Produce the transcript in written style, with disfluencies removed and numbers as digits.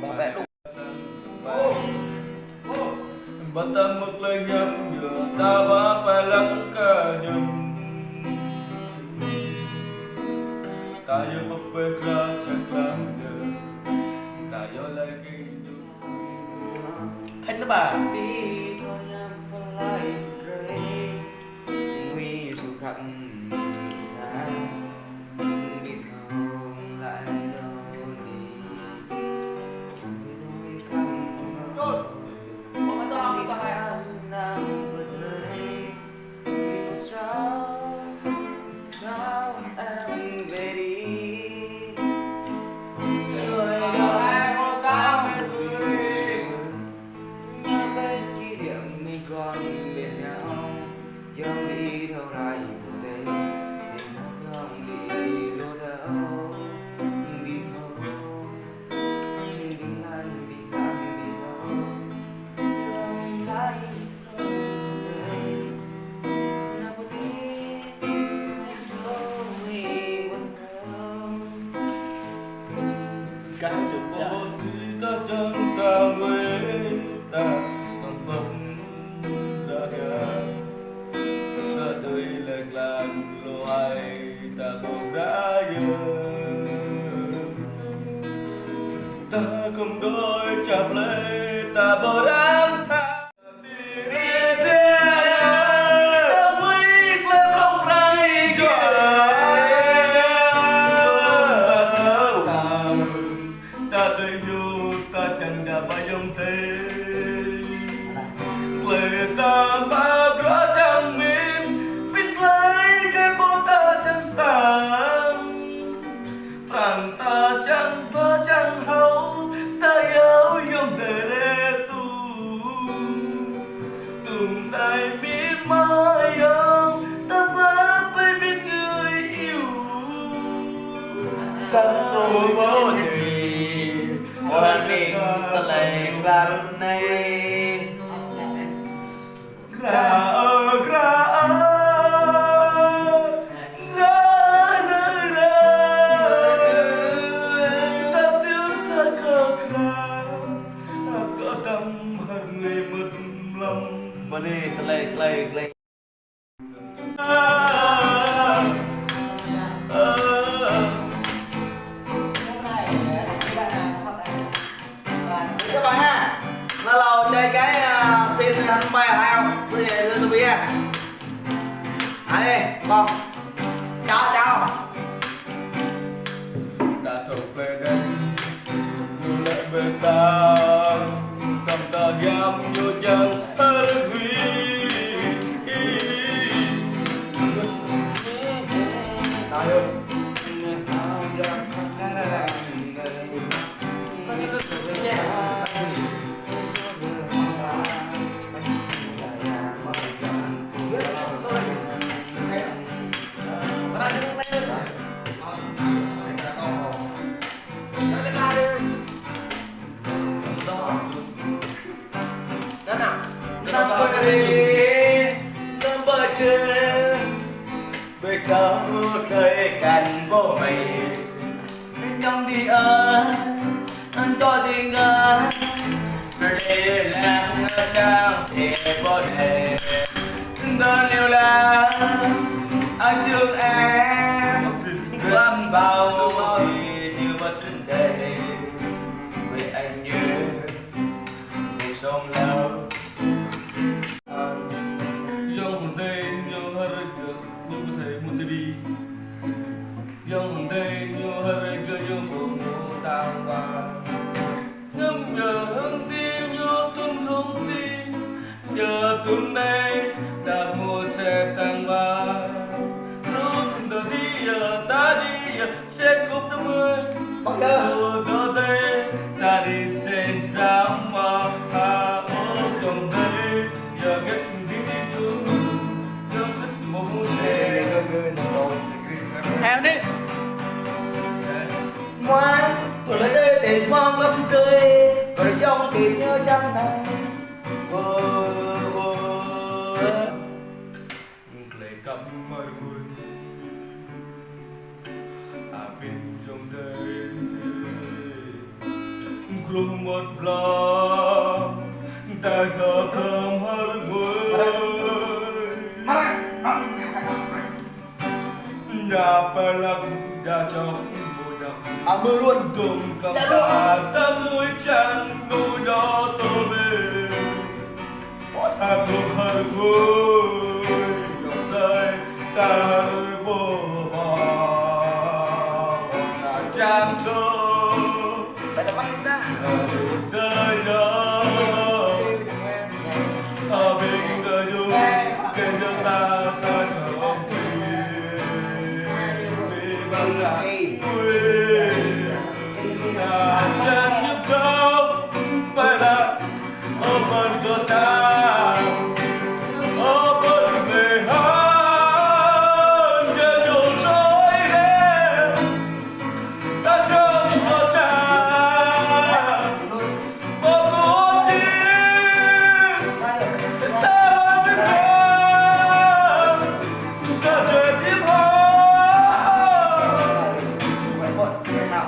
Bảo vệ đúng. Bắt ta một lời nhắc nhở ta vẫn phải lắng cả nhầm. Ta yêu một về ra chẳng làm được. Ta yêu lại cái Thanh nó bà. Đi thôi em vẫn lại rơi nguy dù khắp xa đi không lại đâu đi chẳng biết đôi không Rồi. Bọn tôi vì anh đang vượt lời vì sao sao em về đi người đâu ai có cao người nhớ về kỷ niệm mình còn bên nhau giờ đi theo lại một tên để nó không đi lối đâu đi không đi lại đi làm đi đâu không lại là một đi tôi buồn thương cả chục bộ thì ta chẳng ta người ta còn vẫn đã gặp ra đời lệch lạc lô ai ta buồn đã nhớ ta không đôi chạm lấy ta bỏ đáng tha sân rồi vô thủy quan niệm ta lệ lần này ra ta thiếu ta cơ ra có tâm hơn người mất lòng mà đi ta lệ Các bạn ha. Lâu lâu chơi cái team anh bay là không? Tôi về tôi biết. Đi, con. Chào. đã thuộc về đây dù lại bên ta tâm ta gam vô chân hơn huy Trời ơi. với câu thời cảnh vô mình bên trong thì anh có tình ngờ để làm trang thì có thể đơn yêu là anh thương em lâm vào thì như mất đầy vì anh như một sông lâu Yang hande nyo haraga nyo patay mo tabi Yang hande nyo haraga yung bumo tangwa Ngâm nhờ hương tim nyo tung thông tin Nhờ tuần này đã mua xe tangwa Lúc đầu đi giờ ta đi giờ xe cúp năm mươi Bắt giờ. Đó đây ta đi xe giam mà ha ô trong đây giờ ghét Em đi. Ngoan, tôi lấy đây tiền mong lắm tươi rồi trong kịp nhớ trăng này. Lệ cầm mà đuôi bên trong đây cùng một lòng ta giờ thơm hơn người nhà bà lăng nhà trong mùa nắng mưa luôn cùng cầm bà ta mũi chăn đôi đó tôi lên cùng hơn người lòng tay ta đôi bồ bò là trang trơ tại là băng ta đời đó ở bên đời du kể cho ta ta thở vì bằng là chân như không phải là ở phần của ta ở phần về hơn để đủ dối đêm ta không có cha mà muốn đi ta với con chúng ta chơi tiếp hơn nào